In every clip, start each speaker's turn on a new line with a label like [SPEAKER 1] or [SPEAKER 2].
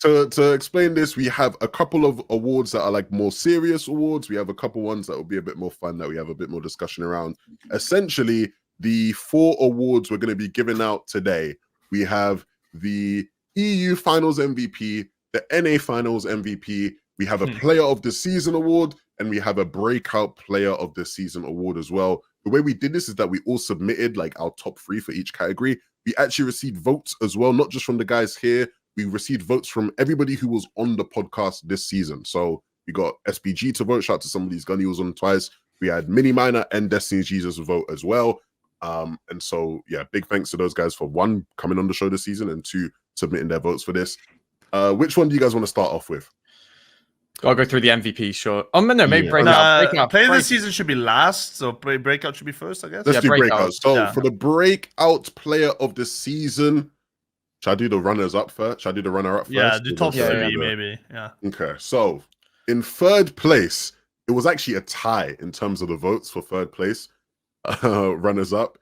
[SPEAKER 1] to explain this, we have a couple of awards that are like more serious awards. We have a couple ones that will be a bit more fun, that we have a bit more discussion around. Essentially, the 4 awards we're going to be giving out today. We have the EU Finals MVP, the NA Finals MVP. We have a Player of the Season award, and we have a Breakout Player of the Season award as well. The way we did this is that we all submitted like our top 3 for each category. We actually received votes as well, not just from the guys here. We received votes from everybody who was on the podcast this season. So we got SBG to vote. Shout out to somebody's gun. He was on twice. We had Mini Miner and Destiny's Jesus vote as well. And so, yeah, big thanks to those guys for 1, coming on the show this season, and 2, submitting their votes for this. Which one do you guys want to start off with?
[SPEAKER 2] I'll go through the MVP, sure. Oh, no, maybe Breakout.
[SPEAKER 3] Player of the Season should be last, so Breakout should be first, I guess.
[SPEAKER 1] Let's do Breakout. So for the Breakout Player of the Season, should I do the runners up first? Should I do the runner up first?
[SPEAKER 3] Yeah, do top 3 maybe. Yeah.
[SPEAKER 1] Okay, so in 3rd place, it was actually a tie in terms of the votes for 3rd place. Runners up.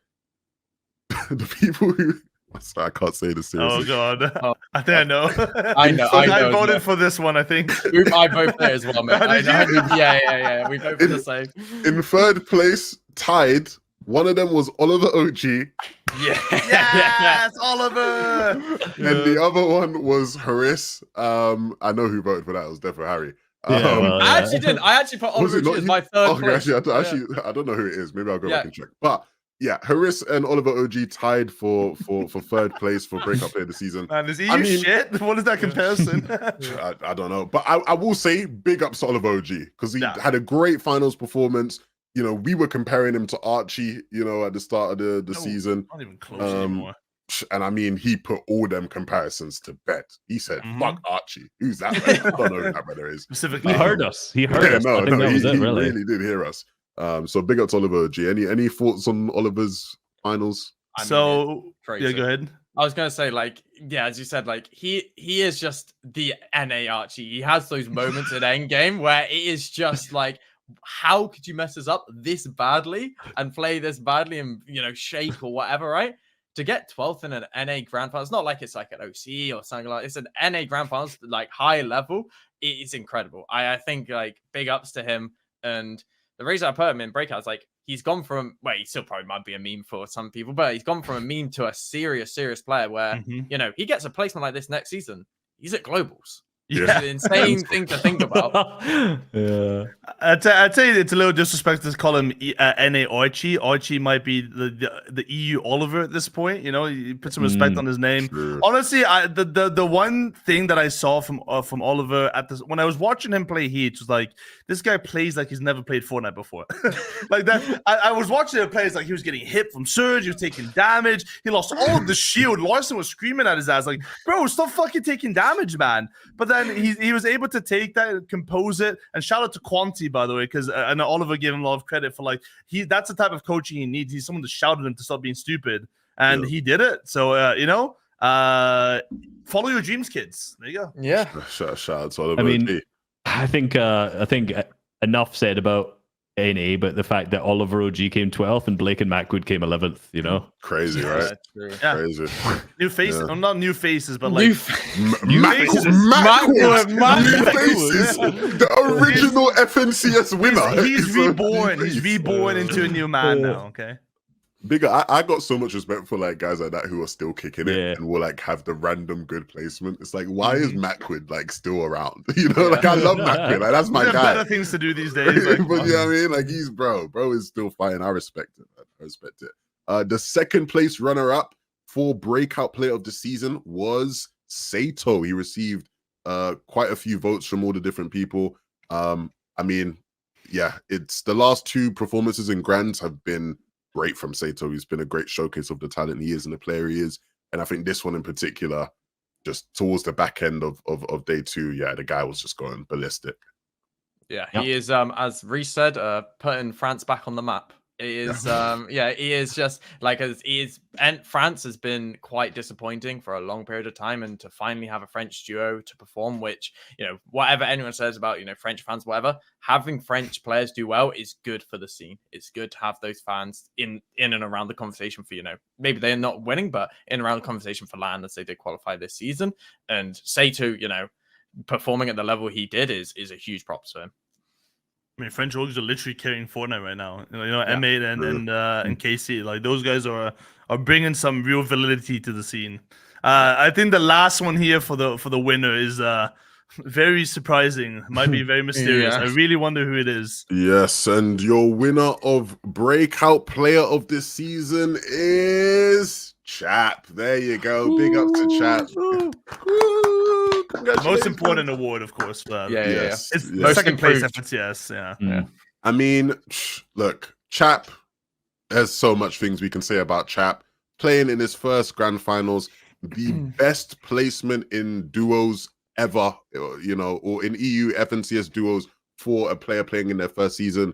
[SPEAKER 1] The people who... Sorry, I can't say this seriously.
[SPEAKER 3] Oh, God. I think I know.
[SPEAKER 2] I
[SPEAKER 3] voted for this one, I think.
[SPEAKER 2] I voted for it as well, mate. Yeah. We voted for the same.
[SPEAKER 1] In 3rd place, tied, one of them was Oliver OG.
[SPEAKER 3] Yes, Oliver!
[SPEAKER 1] And the other one was Haris. I know who voted for that. It was definitely Harry.
[SPEAKER 2] I actually did. I actually put Oliver OG as my 3rd place.
[SPEAKER 1] I don't know who it is. Maybe I'll go back and check. But yeah, Haris and Oliver OG tied for 3rd place for Breakout Player of the Season.
[SPEAKER 3] Man, is EU shit? What is that comparison?
[SPEAKER 1] I don't know. But I will say big ups to Oliver OG, because he had a great finals performance. You know, we were comparing him to Archie, you know, at the start of the season.
[SPEAKER 3] Not even close anymore.
[SPEAKER 1] And I mean, he put all them comparisons to bed. He said, fuck Archie. Who's that brother? I don't know who that brother is.
[SPEAKER 3] Specifically.
[SPEAKER 4] He heard us. He heard us.
[SPEAKER 1] No, he really did hear us. So big up to Oliver OG. Any thoughts on Oliver's finals?
[SPEAKER 3] Go ahead.
[SPEAKER 2] I was gonna say, like, yeah, as you said, like he is just the NA Archie. He has those moments in Endgame where it is just like, how could you mess us up this badly and play this badly and, you know, shake or whatever, right? To get 12th in an NA Grand Final, it's not like it's like an OC or something like, it's an NA Grand Finals, like high level. It is incredible. I think like big ups to him. And the reason I put him in Breakout is like, he's gone from, well, he still probably might be a meme for some people, but he's gone from a meme to a serious player where, you know, he gets a placement like this next season. He's at Globals.
[SPEAKER 1] Yeah.
[SPEAKER 2] It's an insane thing to think about.
[SPEAKER 3] I'd say it's a little disrespectful to call him NA Archie. Archie might be the EU Oliver at this point. You know, you put some respect on his name. Sure. Honestly, the one thing that I saw from Oliver at this, when I was watching him play Heat, was like, this guy plays like he's never played Fortnite before. Like that. I was watching him play, it's like he was getting hit from Surge, he was taking damage, he lost all of the shield. Larson was screaming at his ass like, bro, stop fucking taking damage, man. But then he was able to take that, compose it, and shout out to Quanti, by the way, because I know Oliver gave him a lot of credit for like that's the type of coaching he needs. He's someone that shouted him to stop being stupid, and he did it. So you know, follow your dreams, kids. There you go.
[SPEAKER 2] Yeah.
[SPEAKER 1] Shout out to Oliver.
[SPEAKER 4] I mean, I think enough said about NA, but the fact that Oliver OG came 12th and Blake and Macwood came 11th, you know,
[SPEAKER 1] crazy, right?
[SPEAKER 3] Yeah.
[SPEAKER 1] Crazy.
[SPEAKER 3] New faces, not new faces, but like
[SPEAKER 1] new faces. The original FNCS winner.
[SPEAKER 3] He's reborn. He's reborn into a new man now. Okay.
[SPEAKER 1] Bigger, I got so much respect for like guys like that who are still kicking it and will like have the random good placement. It's like, why is Macwood like still around? You know, like I love Macwood. Like that's my guy.
[SPEAKER 3] Better things to do these days. Like,
[SPEAKER 1] but you know what I mean? Like he's bro is still fine. I respect it. I respect it. The 2nd place runner up for Breakout Player of the Season was Sato. He received quite a few votes from all the different people. I mean, yeah, it's the last 2 performances in Grands have been great from Sato. He's been a great showcase of the talent he is and the player he is. And I think this one in particular, just towards the back end of day 2, yeah, the guy was just going ballistic.
[SPEAKER 2] Yeah, he is, as Reece said, putting France back on the map It is, he is just like and France has been quite disappointing for a long period of time, and to finally have a French duo to perform, which whatever anyone says about French fans, whatever, having French players do well is good for the scene. It's good to have those fans in and around the conversation for maybe they're not winning, but in and around the conversation for LAN as they did qualify this season, and Sato, performing at the level he did is a huge props to him.
[SPEAKER 3] I mean, French rogues are literally carrying Fortnite right now. M8 and KC, like those guys are bringing some real validity to the scene. I think the last one here for the winner is very surprising. Might be very mysterious. I really wonder who it is.
[SPEAKER 1] Yes, and your winner of breakout player of this season is Chap. There you go. Big ups to Chap.
[SPEAKER 3] Most important award, of course.
[SPEAKER 1] Yes.
[SPEAKER 3] It's the second place FNtasia.
[SPEAKER 1] Yeah. I mean, look, Chap. There's so much things we can say about Chap. Playing in his first grand finals, the best placement in duos ever, or in EU FNCS duos for a player playing in their first season.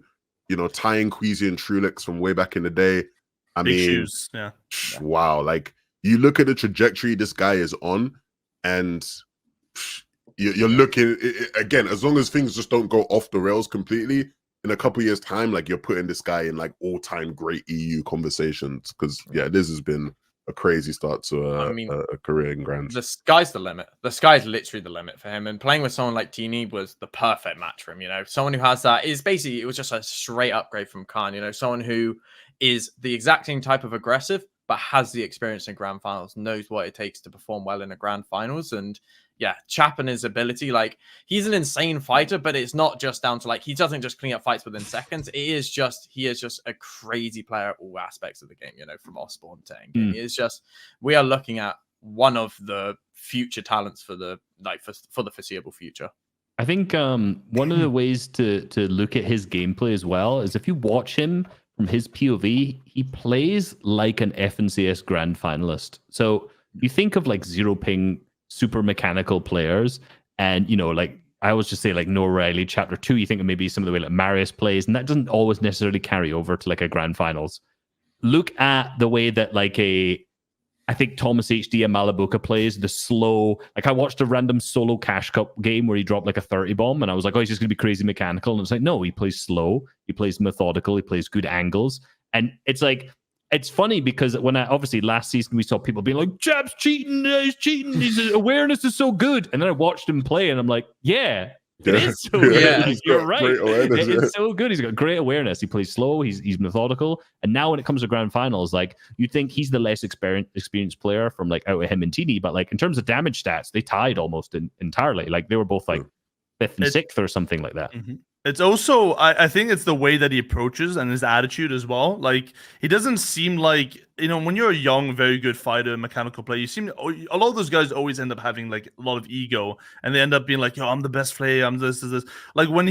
[SPEAKER 1] Tying Queasy and Trulix from way back in the day. I
[SPEAKER 3] Big
[SPEAKER 1] mean,
[SPEAKER 3] shoes. Yeah.
[SPEAKER 1] Wow. Like, you look at the trajectory this guy is on, and you're looking again, as long as things just don't go off the rails completely, in a couple years time, like, you're putting this guy in like all-time great EU conversations, because this has been a crazy start to a career in Grands.
[SPEAKER 2] The sky's the limit. The sky's literally the limit for him, and playing with someone like Teeny was the perfect match for him. Someone who has that is basically, it was just a straight upgrade from Khan. Someone who is the exact same type of aggressive, but has the experience in grand finals, knows what it takes to perform well in a grand finals. And Chap and his ability, like, he's an insane fighter, but it's not just down to, like, he doesn't just clean up fights within seconds. He is just a crazy player at all aspects of the game, from Osborne to endgame. It's just, we are looking at one of the future talents for the foreseeable future.
[SPEAKER 4] I think one of the ways to look at his gameplay as well is if you watch him from his POV, he plays like an FNCS grand finalist. So you think of like zero ping, super mechanical players, and like I always just say like Noah Riley, Chapter 2, you think of maybe some of the way like Marius plays, and that doesn't always necessarily carry over to like a grand finals. Look at the way that I think Thomas HD and Malabuka plays, the slow, like I watched a random solo Cash Cup game where he dropped like a 30 bomb, and I was like, oh, he's just going to be crazy mechanical. And it's like, no, he plays slow, he plays methodical, he plays good angles. And it's like, it's funny because when obviously last season we saw people being like, Chap's cheating, he's cheating, his awareness is so good. And then I watched him play and I'm like, it is so good. Like, you're right. It's so good. He's got great awareness. He plays slow. He's methodical. And now when it comes to grand finals, like, you think he's the less experienced player from like out of him and Teeny, but like in terms of damage stats, they tied almost entirely. Like they were both like 5th and 6th or something like that.
[SPEAKER 3] Mm-hmm. It's also, I think it's the way that he approaches and his attitude as well. Like, he doesn't seem like, when you're a young, very good fighter, mechanical player, a lot of those guys always end up having like a lot of ego, and they end up being like, yo, I'm the best player, I'm this. Like when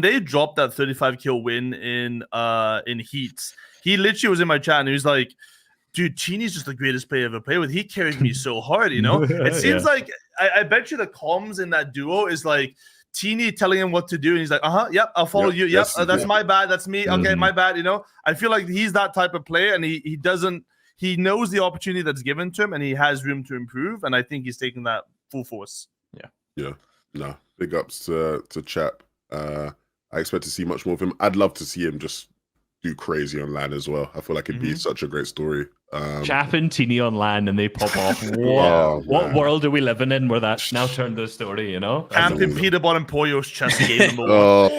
[SPEAKER 3] they dropped that 35 kill win in Heats, he literally was in my chat and he was like, dude, Cheeny's just the greatest player I've ever played with. He carried me so hard, It seems like, I bet you the comms in that duo is like, Teeny telling him what to do, and he's like, yep, I'll follow you. Yep, that's my bad. That's me. Okay, my bad. I feel like he's that type of player, and he knows the opportunity that's given to him, and he has room to improve, and I think he's taking that full force.
[SPEAKER 1] Yeah. No, big ups to Chap. I expect to see much more of him. I'd love to see him just do crazy on LAN as well. I feel like it'd be such a great story.
[SPEAKER 4] Chap and Teeny on LAN and they pop off. What world are we living in where that's now turned the story,
[SPEAKER 3] Camping Peter Bottom Pollo's chest game number 1.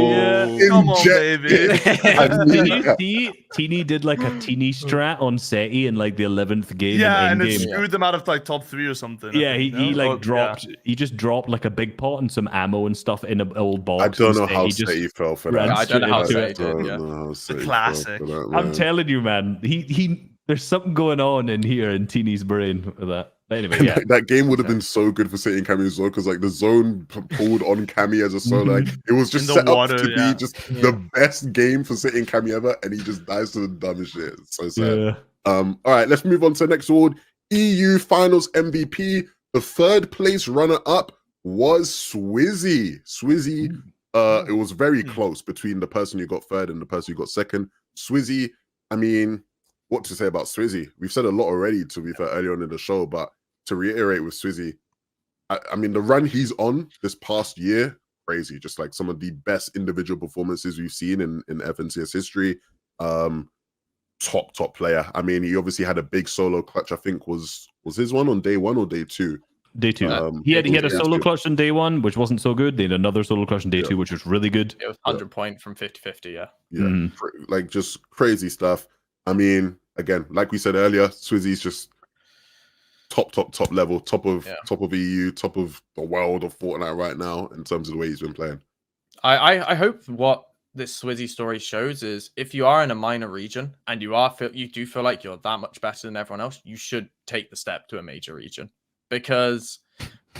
[SPEAKER 4] Yeah.
[SPEAKER 3] Come on, baby.
[SPEAKER 4] Did you see Teeny did like a Teeny strat on SETI in like the 11th game?
[SPEAKER 3] Yeah, and it screwed them out of like top 3 or something.
[SPEAKER 4] Yeah, he just dropped like a big pot and some ammo and stuff in an old box.
[SPEAKER 1] I don't know how SETI fell for that.
[SPEAKER 2] I don't know how SETI did.
[SPEAKER 3] It's a classic.
[SPEAKER 4] I'm telling you, man. He there's something going on in here in Teeny's brain with that. But anyway, yeah.
[SPEAKER 1] That game would have been so good for City and Cammy as well, because like the zone pulled on Cammy as a solo. Like, it was just set up to be just the best game for City and Cammy ever, and he just dies to the dumbest shit. It's so sad.
[SPEAKER 4] Yeah.
[SPEAKER 1] All right, let's move on to the next award. EU Finals MVP. The 3rd place runner-up was Swizzy. Swizzy It was very close between the person who got third and the person who got second. Swizzy, I mean, what to say about Swizzy? We've said a lot already, to be fair, earlier on in the show, but to reiterate with Swizzy, I mean, the run he's on this past year, crazy. Just like some of the best individual performances we've seen in FNCS history. Top player. I mean, he obviously had a big solo clutch. I think was his one on day 1 or day 2?
[SPEAKER 4] Day 2. He had a solo clutch on day 1, which wasn't so good. They had another solo clutch on day 2, which was really good.
[SPEAKER 2] It was 100 point from 50-50,
[SPEAKER 1] yeah. Like just crazy stuff. I mean, again, like we said earlier, Swizzy's just top level, top of EU, top of the world of Fortnite right now in terms of the way he's been playing.
[SPEAKER 2] I hope what this Swizzy story shows is if you are in a minor region and you do feel like you're that much better than everyone else, you should take the step to a major region. Because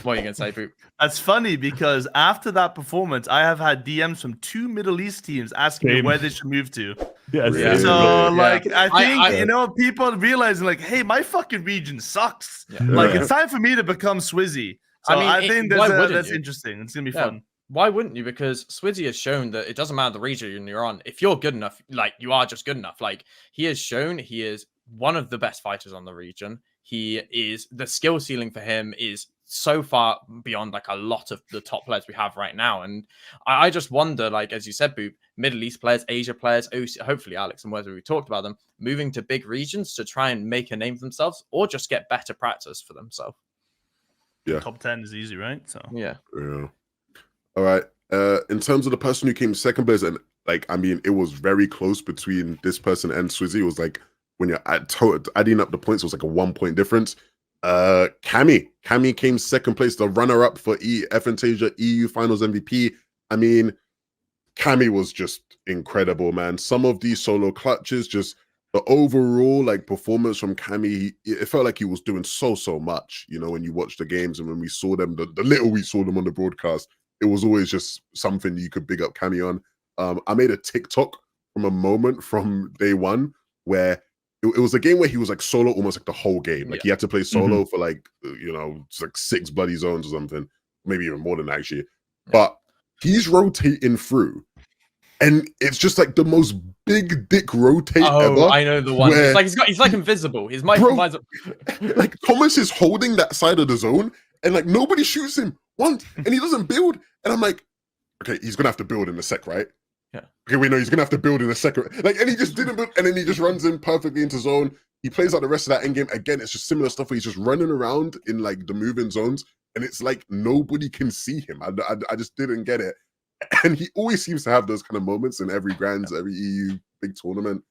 [SPEAKER 2] what are you gonna say, Boop?
[SPEAKER 3] That's funny because after that performance, I have had DMs from 2 Middle East teams asking me where they should move to.
[SPEAKER 4] Yeah.
[SPEAKER 3] So like I think people realizing like, hey, my fucking region sucks. Like it's time for me to become Swizzy. So I think that's interesting. It's gonna be fun.
[SPEAKER 2] Why wouldn't you? Because Swizzy has shown that it doesn't matter the region you're on. If you're good enough, like you are just good enough. Like he has shown he is one of the best fighters on the region. The skill ceiling for him is so far beyond like a lot of the top players we have right now. And I just wonder, like, as you said, Boop, Middle East players, Asia players, hopefully Alex and whether we talked about them, moving to big regions to try and make a name for themselves or just get better practice for themselves.
[SPEAKER 1] Yeah.
[SPEAKER 3] Top 10 is easy, right? So
[SPEAKER 1] yeah. All right. In terms of the person who came second place, and like, I mean, it was very close between this person and Swizzy. It was like when you're adding up the points, it was like a 1 point difference. Cammy came second place, the runner-up for FNtasia EU Finals MVP. I mean, Cammy was just incredible, man. Some of these solo clutches, just the overall like performance from Cammy, it felt like he was doing so much. You know, when you watch the games and when we saw them, the little we saw them on the broadcast, it was always just something you could big up Cammy on. I made a TikTok from a moment from day 1 where it was a game where he was like solo almost like the whole game. Like he had to play solo for like, you know, it's like 6 bloody zones or something, maybe even more than that, actually. But he's rotating through and it's just like the most big dick rotate ever.
[SPEAKER 2] I know the one. It's like he's like invisible. His mic provides
[SPEAKER 1] like Thomas is holding that side of the zone and like nobody shoots him once and he doesn't build. And I'm like, okay, he's gonna have to build in a sec, right?
[SPEAKER 2] Yeah.
[SPEAKER 1] Okay, we know he's gonna have to build in a second. Like, and he just didn't build, and then he just runs in perfectly into zone. He plays out the rest of that end game. Again, it's just similar stuff where he's just running around in like the moving zones, and it's like nobody can see him. I just didn't get it. And he always seems to have those kind of moments in every Grands, every EU big tournament.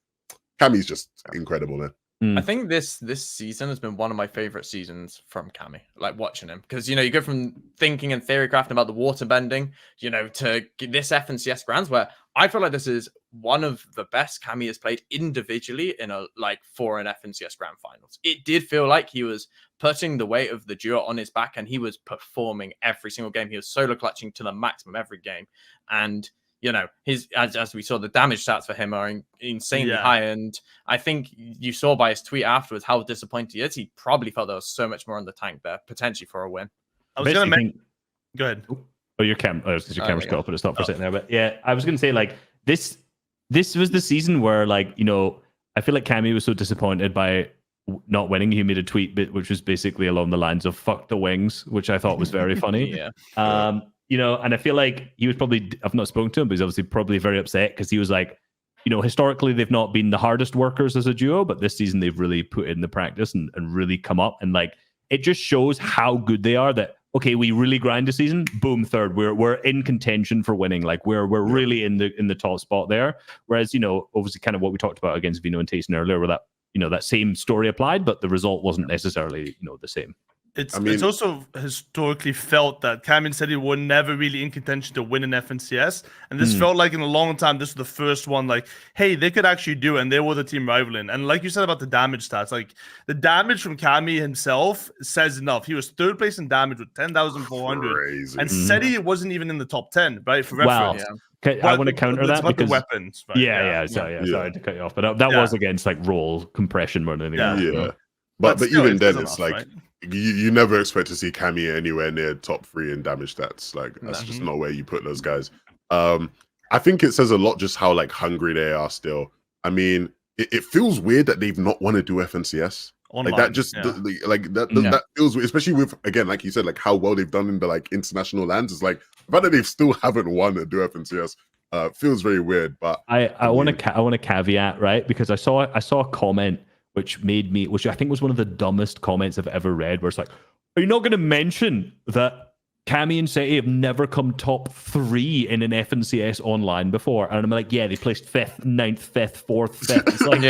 [SPEAKER 1] Cammy's just incredible, man.
[SPEAKER 2] I think this season has been one of my favorite seasons from Cammy, like watching him, because you know you go from thinking and theory crafting about the water bending, you know, to this FNCS Grands where I feel like this is one of the best Cammy has played individually for an FNCS Grand Finals. It did feel like he was putting the weight of the duo on his back and he was performing every single game. He was solo clutching to the maximum every game, and you know, his as we saw, the damage stats for him are insanely high. And I think you saw by his tweet afterwards how disappointed he is. He probably felt there was so much more in the tank there, potentially for a win.
[SPEAKER 3] I was going to make... Go ahead.
[SPEAKER 4] Oh, your camera's got up, but it's not for a second there. But yeah, I was going to say, like, this was the season where, like, you know, I feel like Cammy was so disappointed by not winning. He made a tweet which was basically along the lines of "fuck the wings," which I thought was very funny. You know, and I feel like he was probably, I've not spoken to him, but he's obviously probably very upset because he was like, you know, historically they've not been the hardest workers as a duo, but this season they've really put in the practice and really come up. And like, it just shows how good they are that, okay, we really grind a season, boom, third. We're in contention for winning. Like we're really in the top spot there. Whereas, you know, obviously kind of what we talked about against Vino and Tayson earlier, where that, you know, that same story applied, but the result wasn't necessarily, you know, the same.
[SPEAKER 3] It's also historically felt that Cameron said he were never really in contention to win an FNCS. And this felt like in a long time, this was the first one, like, hey, they could actually do it. And they were the team rivaling. And like you said about the damage stats, like the damage from Cammy himself says enough. He was third place in damage with 10,400. And said he wasn't even in the top 10, right? For reference.
[SPEAKER 4] Wow. I want to counter that because
[SPEAKER 3] the weapons. Right?
[SPEAKER 4] Sorry to cut you off. But that was against like roll compression more than anything.
[SPEAKER 1] Yeah. But
[SPEAKER 3] still,
[SPEAKER 1] even then, it's
[SPEAKER 3] enough,
[SPEAKER 1] like,
[SPEAKER 3] right?
[SPEAKER 1] You never expect to see Cammy anywhere near top 3 in damage stats. Like, that's just not where you put those guys. I think it says a lot just how like hungry they are still. I mean, it feels weird that they've not want to do FNCS.
[SPEAKER 3] Online,
[SPEAKER 1] like that just
[SPEAKER 3] yeah.
[SPEAKER 1] that feels weird, especially with, again, like you said, like how well they've done in the like international lands. It's like the fact that they've still haven't won to do FNCS feels very weird. But
[SPEAKER 4] I want to caveat, right, because I saw a comment which I think was one of the dumbest comments I've ever read, where it's like, are you not going to mention that Cammy and Seti have never come top 3 in an FNCS online before? And I'm like, yeah, they placed 5th, 9th, 5th, 4th, 5th. It's like,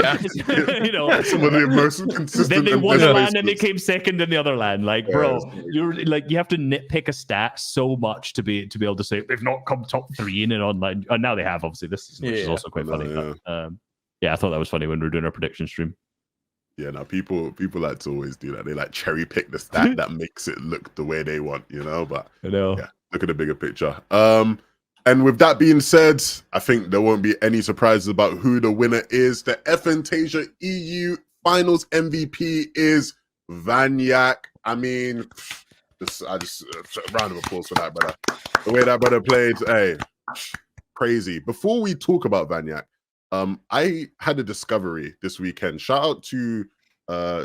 [SPEAKER 4] you know,
[SPEAKER 1] some of the most consistent.
[SPEAKER 4] Then they
[SPEAKER 1] and
[SPEAKER 4] won
[SPEAKER 1] best
[SPEAKER 4] a land and they
[SPEAKER 1] placements.
[SPEAKER 4] came second in the other land. Like, bro, you're like, you have to nitpick a stat so much to be able to say they've not come top 3 in an online. Oh, now they have, obviously. This season, which is also quite funny. But, yeah, I thought that was funny when we were doing our prediction stream.
[SPEAKER 1] Yeah, now people like to always do that. They like cherry pick the stat that makes it look the way they want, you know. But
[SPEAKER 4] I know.
[SPEAKER 1] Yeah, look at the bigger picture. And with that being said, I think there won't be any surprises about who the winner is. The FNtasia EU Finals MVP is Vanyak. I mean, I just round of applause for that brother. The way that brother played, hey, crazy. Before we talk about Vanyak, I had a discovery this weekend. Shout out to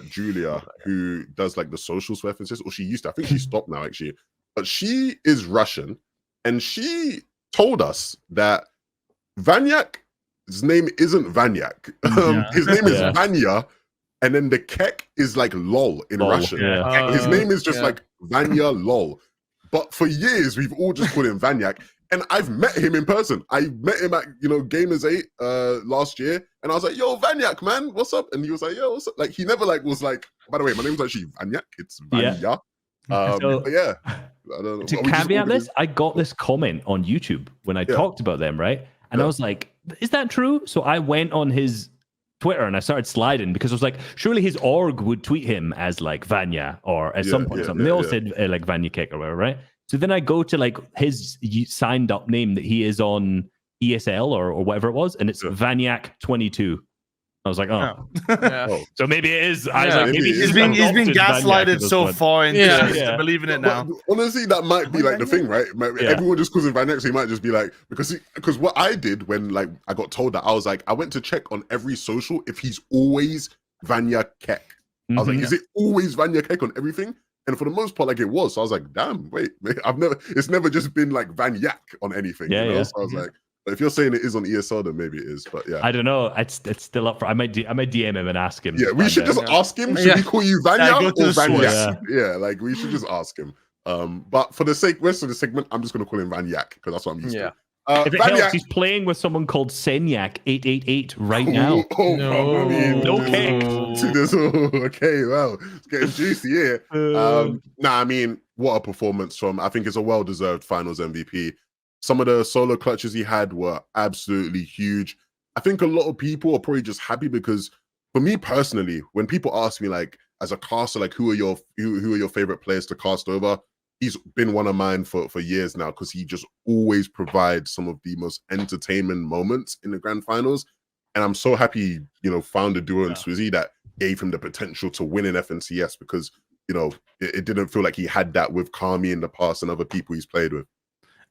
[SPEAKER 1] Julia, who does like the socials for FNCS, or she used to. I think she stopped now, actually. But she is Russian, and she told us that Vanyak's name isn't Vanyak. His name is Vanya, and then the kek is like lol in Russian.
[SPEAKER 4] Yeah.
[SPEAKER 1] His name is just like Vanya lol. But for years, we've all just called him Vanyak. And I've met him in person. I met him at, Gamers 8 last year. And I was like, yo, Vanyak, man, what's up? And he was like, yo, what's up? Like, he never like was like, by the way, my name's actually Vanyak. It's Vanya.
[SPEAKER 4] So,
[SPEAKER 1] but yeah, I don't know.
[SPEAKER 4] To caveat this, I got this comment on YouTube when I talked about them, right? And I was like, is that true? So I went on his Twitter and I started sliding because I was like, surely his org would tweet him as like Vanya or at some point or something. They all said like Vanya Kick or whatever, right? So then I go to like his signed up name that he is on ESL or whatever it was, and it's Vanyak 22. I was like, so maybe it is. I was like, maybe
[SPEAKER 3] he's been gaslighted so far into believing it now.
[SPEAKER 1] But honestly, that might be like the thing, right? Everyone just calls him Vanyak, so he might just be like, because what I did when like I got told that, I was like, I went to check on every social if he's always Vanya Kek. I was like, is it always Vanya Kek on everything? And for the most part, like it was. So I was like, damn, wait, it's never just been like Vanyak on anything. So I was like, if you're saying it is on ESL, then maybe it is. But yeah,
[SPEAKER 4] I don't know. It's still up for. I might DM him and ask him.
[SPEAKER 1] Yeah, we should just ask him. Should we call you Vanyak or Vanyak? Yeah, like we should just ask him. But for the rest of the segment, I'm just gonna call him Vanyak because that's what I'm used to.
[SPEAKER 4] If it helps, he's playing with someone called Senyak 888 right now. No cake.
[SPEAKER 1] Okay, well, it's getting juicy here. I mean, what a performance from. I think it's a well-deserved finals MVP. Some of the solo clutches he had were absolutely huge. I think a lot of people are probably just happy because, for me personally, when people ask me like, as a caster, like who are your favorite players to cast over? He's been one of mine for years now because he just always provides some of the most entertainment moments in the grand finals. And I'm so happy, found a duo in Swizzy that gave him the potential to win in FNCS because, it didn't feel like he had that with Kami in the past and other people he's played with.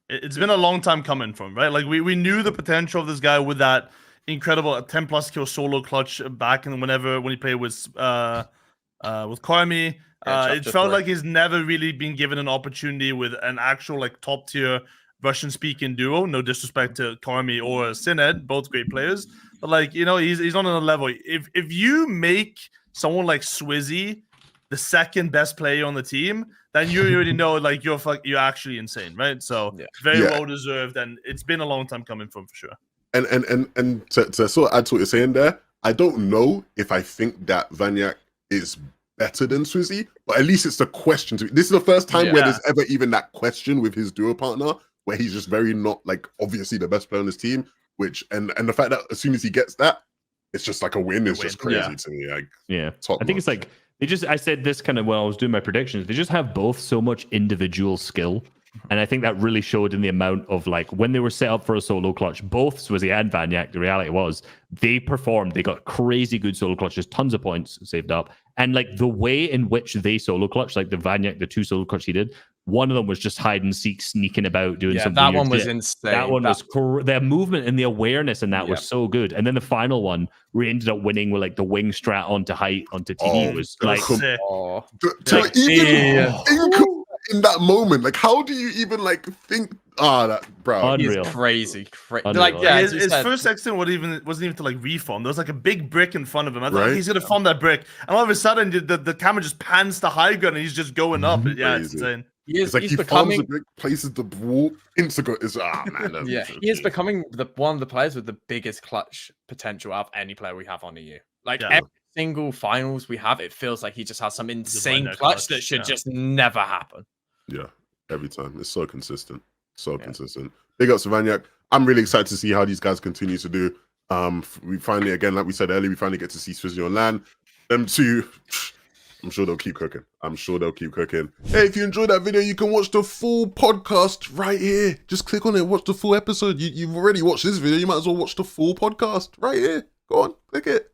[SPEAKER 3] It's been a long time coming from, right? Like we knew the potential of this guy with that incredible 10+ kill solo clutch back and when he played with Kami. It felt like he's never really been given an opportunity with an actual like top tier Russian speaking duo. No disrespect to Kami or Sined, both great players, but like he's on another level. If you make someone like Swizzy the second best player on the team, then you already know like you're actually insane, right? So very well deserved, and it's been a long time coming from for sure.
[SPEAKER 1] And to sort of add to what you're saying there, I don't know if I think that Vanyak is better than Swizzy, but at least it's the question to me. This is the first time where there's ever even that question with his duo partner, where he's just very not like obviously the best player on his team, which and the fact that as soon as he gets that, it's just like a win is just crazy to me. Like
[SPEAKER 4] I think it's like I said this kind of when I was doing my predictions, they just have both so much individual skill And I think that really showed in the amount of like when they were set up for a solo clutch, both Swizzy and Vanyak, the reality was they performed. They got crazy good solo clutches, tons of points saved up. And like the way in which they solo clutch, like the Vanyak, the 2 solo clutch he did, one of them was just hide and seek, sneaking about, doing some
[SPEAKER 2] that
[SPEAKER 4] weird
[SPEAKER 2] one was
[SPEAKER 4] shit.
[SPEAKER 2] insane.
[SPEAKER 4] That one was their movement and the awareness in that was so good. And then the final one, we ended up winning with like the wing strat onto height onto TD was like
[SPEAKER 1] in that moment, like how do you even like think that bro?
[SPEAKER 4] Unreal.
[SPEAKER 2] He's crazy.
[SPEAKER 4] Unreal.
[SPEAKER 2] Like
[SPEAKER 3] his first exit wasn't even to like reform. There was like a big brick in front of him. I thought he's gonna farm that brick, and all of a sudden the camera just pans to high ground and he's just going up. Yeah, it's insane.
[SPEAKER 1] It's like he farms the brick, places the ball, Instagram is man.
[SPEAKER 2] Yeah, he is becoming one of the players with the biggest clutch potential out of any player we have on EU. Like every single finals we have, it feels like he just has some insane clutch that should just never happen.
[SPEAKER 1] Yeah, every time. It's so consistent. So consistent. Big ups to Vanyak. I'm really excited to see how these guys continue to do. We finally, again, like we said earlier, we finally get to see Swizzy on LAN. Them two, I'm sure they'll keep cooking. Hey, if you enjoyed that video, you can watch the full podcast right here. Just click on it, watch the full episode. You've already watched this video. You might as well watch the full podcast right here. Go on, click it.